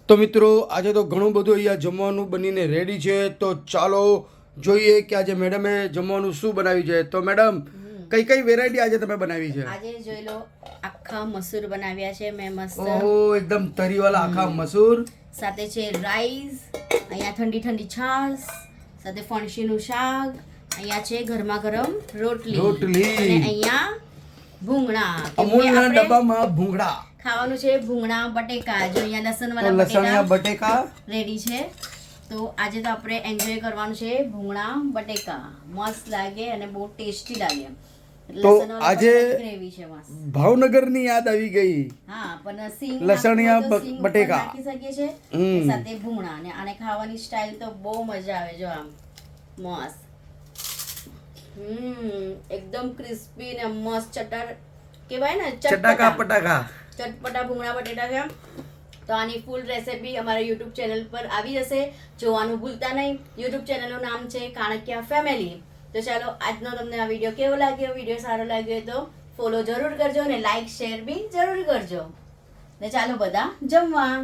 તો મિત્રો આજે તો ઘણું બધું અહીંયા જમવાનું બનીને રેડી છે, તો ચાલો જોઈએ કે આજે મેડમે જમવાનું શું બનાવ્યું છે. તો મેડમ કઈ કઈ વેરાયટી આજે તમે બનાવી છે? આજે જોઈ લો, આખા મસૂર બનાવ્યા છે મેં મસ્ત. ઓહો, એકદમ તરીવાળા આખા મસૂર. સાથે છે રાઈસ, અહીંયા ઠંડી ઠંડી છાશ, સાથે ફણસીનું શાક, અહીંયા છે ગરમા ગરમ રોટલી અને અહીંયા ભૂંગળા. અમૂલના ડબ્બામાં ભૂંગળા ખાવાનું છે, ભૂંગળા બટેકા. જો અહીંયા લસણવાળા લસણવાળા બટેકા રેડી છે. તો આજે તો આપણે એન્જોય કરવાનું છે ભૂંગળા બટેકા. મસ્ત લાગે અને બહુ ટેસ્ટી લાગે. તો આજે ગ્રેવી છે મસ્ત. ભાવનગરની યાદ આવી ગઈ. હા, પણ સિંગ લસણિયા નાખવું હોય તો સિંગ બટેકા નાખી શકીએ છે. સાથે ભૂંગળા અને આને ખાવાની સ્ટાઈલ તો બહુ મજા આવે. જો આમ મસ્ત એકદમ ક્રિસ્પી ને મસ્ત કહેવાય ને ચટાકા પટાકા ચટપટા ભૂંગળા બટેટા છે. તો આની ફૂલ રેસિપી અમારા યુટ્યુબ ચેનલ પર આવી જશે, જોવાનું ભૂલતા નહીં. યુટ્યુબ ચેનલનું નામ છે કાણકિયા ફેમિલી. તો ચાલો, આજનો તમને આ વિડીયો કેવો લાગ્યો? વિડીયો સારો લાગ્યો તો ફોલો જરૂર કરજો અને લાઈક શેર બી જરૂર કરજો. ને ચાલો બધા જમવા.